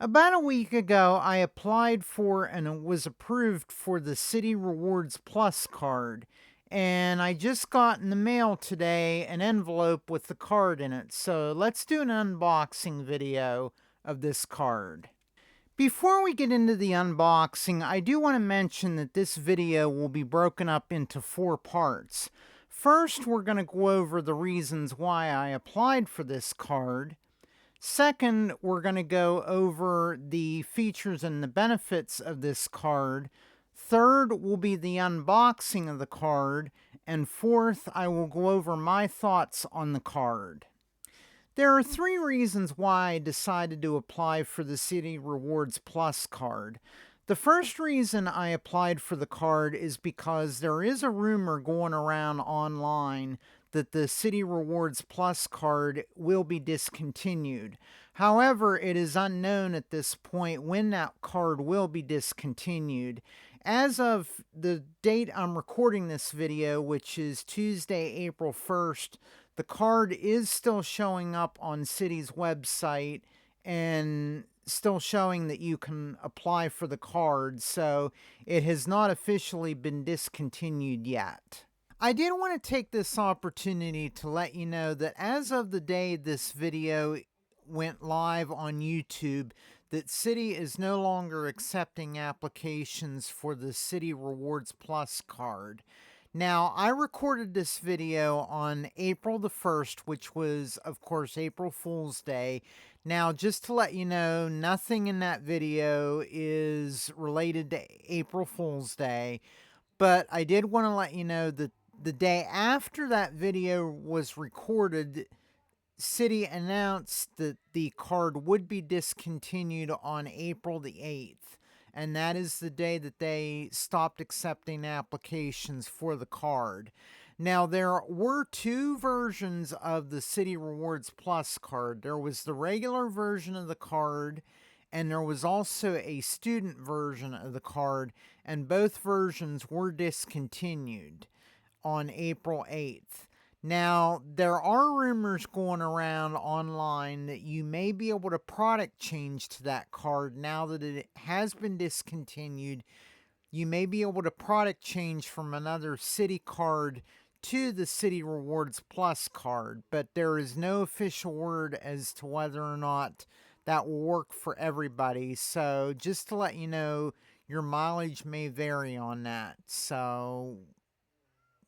About a week ago, I applied for and was approved for the Citi Rewards Plus card. And I just got in the mail today an envelope with the card in it. So let's do an unboxing video of this card. Before we get into the unboxing, I do want to mention that this video will be broken up into 4 parts. First, we're going to go over the reasons why I applied for this card. Second, we're going to go over the features and the benefits of this card. Third will be the unboxing of the card. And fourth, I will go over my thoughts on the card. There are 3 reasons why I decided to apply for the Citi Rewards Plus card. The first reason I applied for the card is because there is a rumor going around online that the Citi Rewards Plus card will be discontinued. However, it is unknown at this point when that card will be discontinued. As of the date I'm recording this video, which is Tuesday, April 1st, the card is still showing up on Citi's website and still showing that you can apply for the card, so it has not officially been discontinued yet. I did want to take this opportunity to let you know that as of the day this video went live on YouTube, that Citi is no longer accepting applications for the Citi Rewards Plus card. Now, I recorded this video on April the 1st, which was, of course, April Fool's Day. Now, just to let you know, nothing in that video is related to April Fool's Day, but I did want to let you know that the day after that video was recorded, Citi announced that the card would be discontinued on April the 8th. And that is the day that they stopped accepting applications for the card. Now, there were 2 versions of the Citi Rewards Plus card. There was the regular version of the card, and there was also a student version of the card, and both versions were discontinued on April 8th. Now, there are rumors going around online that you may be able to product change to that card now that it has been discontinued. You may be able to product change from another Citi card to the Citi Rewards Plus card, but there is no official word as to whether or not that will work for everybody. So, just to let you know, your mileage may vary on that. So,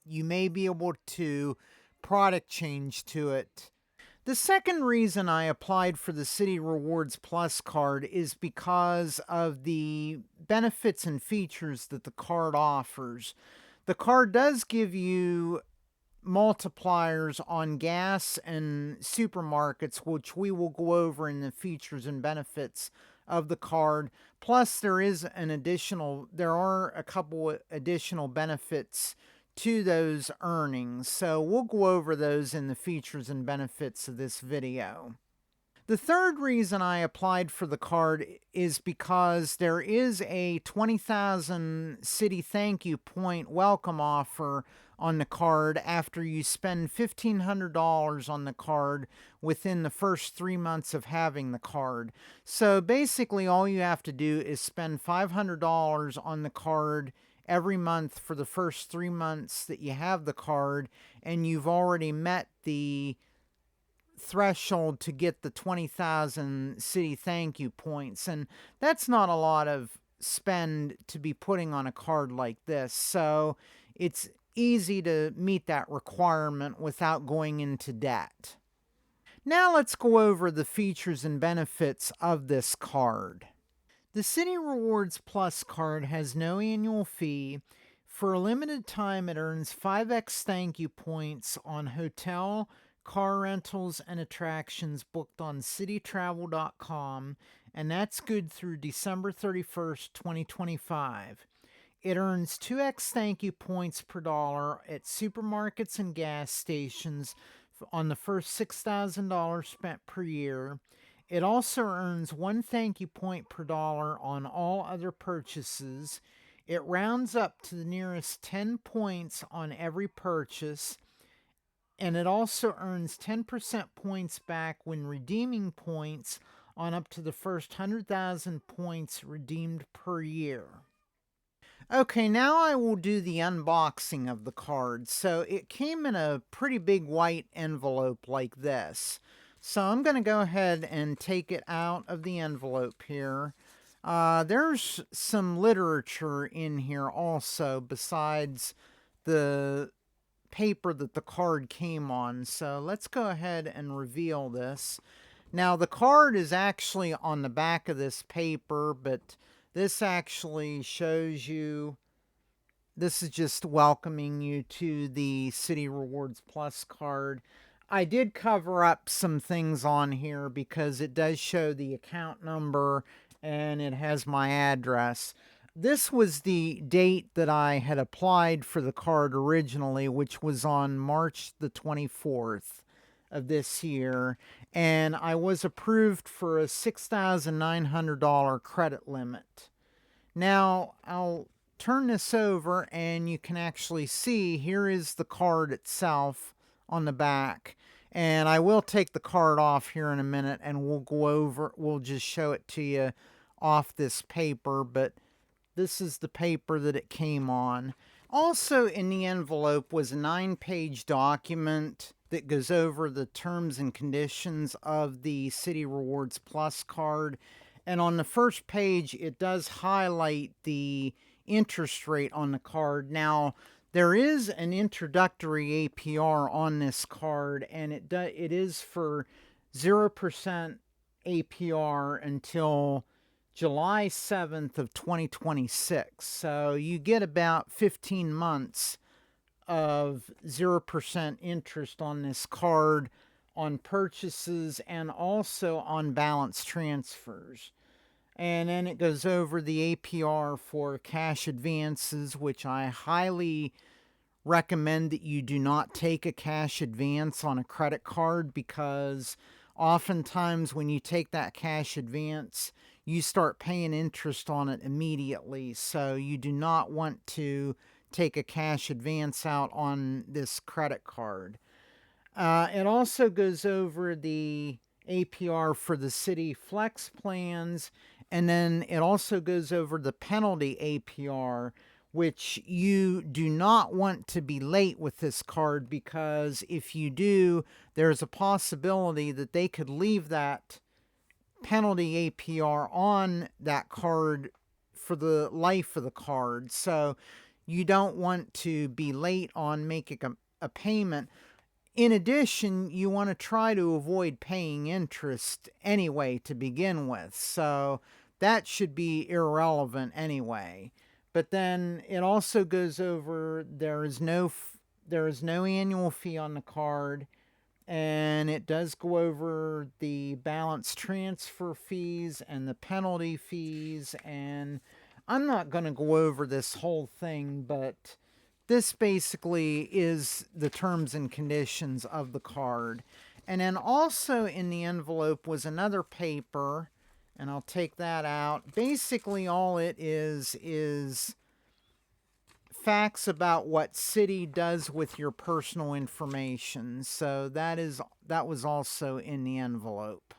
you may be able to product change to it. The second reason I applied for the Citi Rewards Plus card is because of the benefits and features that the card offers. The card does give you multipliers on gas and supermarkets, which we will go over in the features and benefits of the card. Plus, there are a couple additional benefits to those earnings, so we'll go over those in the features and benefits of this video. The third reason I applied for the card is because there is a 20,000 Citi ThankYou point welcome offer on the card after you spend $1,500 on the card within the first 3 months of having the card. So basically all you have to do is spend $500 on the card every month for the first 3 months that you have the card, and you've already met the threshold to get the 20,000 Citi ThankYou points, and that's not a lot of spend to be putting on a card like this, so it's easy to meet that requirement without going into debt. Now let's go over the features and benefits of this card. The Citi Rewards Plus card has no annual fee. For a limited time, it earns 5x ThankYou points on hotel, car rentals, and attractions booked on cititravel.com, and that's good through December 31st, 2025. It earns 2x ThankYou points per dollar at supermarkets and gas stations on the first $6,000 spent per year. It also earns 1 ThankYou point per dollar on all other purchases. It rounds up to the nearest 10 points on every purchase. And it also earns 10% points back when redeeming points on up to the first 100,000 points redeemed per year. Okay, now I will do the unboxing of the card. So it came in a pretty big white envelope like this. So I'm going to go ahead and take it out of the envelope here. There's some literature in here also besides the paper that the card came on. So let's go ahead and reveal this. Now the card is actually on the back of this paper, but this actually shows you, this is just welcoming you to the Citi Rewards Plus card. I did cover up some things on here because it does show the account number and it has my address. This was the date that I had applied for the card originally, which was on March the 24th of this year, and I was approved for a $6,900 credit limit. Now, I'll turn this over and you can actually see here is the card itself on the back. And I will take the card off here in a minute and we'll just show it to you off this paper, but this is the paper that it came on. Also in the envelope was a 9-page document that goes over the terms and conditions of the Citi Rewards Plus card. And on the first page, it does highlight the interest rate on the card. Now, there is an introductory APR on this card, and it is for 0% APR until July 7th of 2026. So you get about 15 months of 0% interest on this card on purchases and also on balance transfers. And then it goes over the APR for cash advances, which I highly recommend that you do not take a cash advance on a credit card, because oftentimes when you take that cash advance, you start paying interest on it immediately. So you do not want to take a cash advance out on this credit card. It also goes over the APR for the Citi Flex plans, and then it also goes over the penalty APR, which you do not want to be late with this card, because if you do, there's a possibility that they could leave that penalty APR on that card for the life of the card. So you don't want to be late on making a payment. In addition, you want to try to avoid paying interest anyway to begin with. So that should be irrelevant anyway. But then it also goes over there is no annual fee on the card, and it does go over the balance transfer fees and the penalty fees. And I'm not going to go over this whole thing, but this basically is the terms and conditions of the card. And then also in the envelope was another paper, and I'll take that out. Basically all it is facts about what Citi does with your personal information. So that was also in the envelope.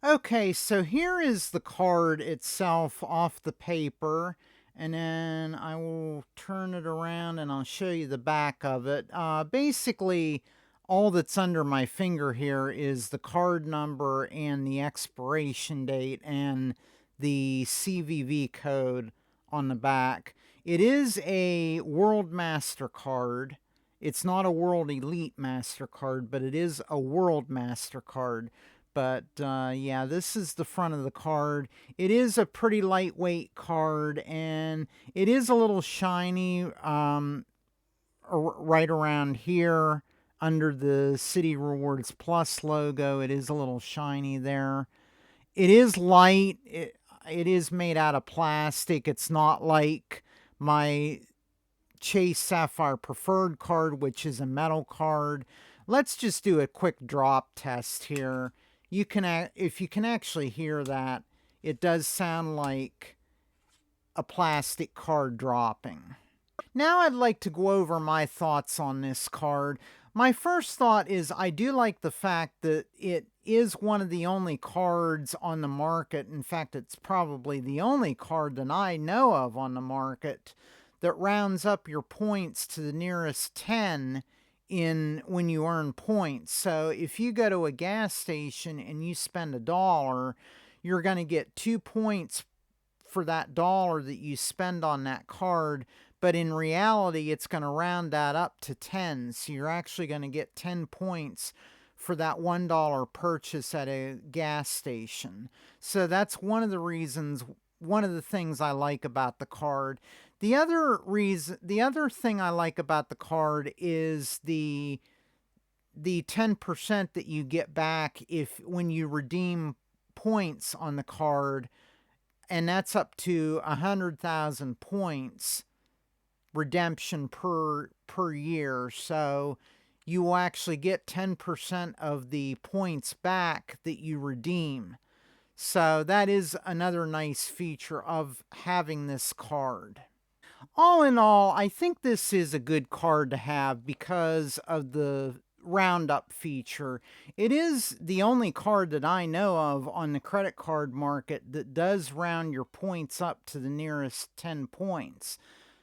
Okay, so here is the card itself off the paper, and then I will turn it around and I'll show you the back of it. Basically, all that's under my finger here is the card number and the expiration date and the CVV code on the back. It is a World MasterCard. It's not a World Elite MasterCard, but it is a World MasterCard. But yeah, this is the front of the card. It is a pretty lightweight card, and it is a little shiny right around here under the Citi Rewards Plus logo. It is a little shiny there. It is light. It is made out of plastic. It's not like my Chase Sapphire Preferred card, which is a metal card. Let's just do a quick drop test here. If you can actually hear that, it does sound like a plastic card dropping. Now I'd like to go over my thoughts on this card. My first thought is I do like the fact that it is one of the only cards on the market. In fact, it's probably the only card that I know of on the market that rounds up your points to the nearest 10 in when you earn points. So if you go to a gas station and you spend $1, you're going to get 2 points for that dollar that you spend on that card, but in reality, it's going to round that up to 10. So you're actually going to get 10 points for that $1 purchase at a gas station. So that's one of the reasons, one of the things I like about the card. The other thing I like about the card is the 10% that you get back if when you redeem points on the card, and that's up to 100,000 points redemption per year. So you will actually get 10% of the points back that you redeem. So that is another nice feature of having this card. All in all, I think this is a good card to have because of the roundup feature. It is the only card that I know of on the credit card market that does round your points up to the nearest 10 points.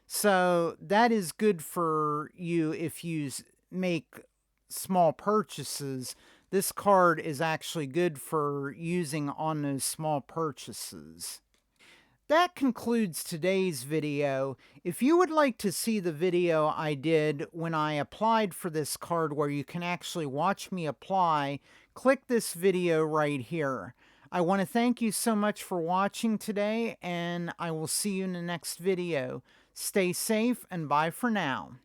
So that is good for you if you make small purchases. This card is actually good for using on those small purchases. That concludes today's video. If you would like to see the video I did when I applied for this card where you can actually watch me apply, click this video right here. I want to thank you so much for watching today, and I will see you in the next video. Stay safe and bye for now.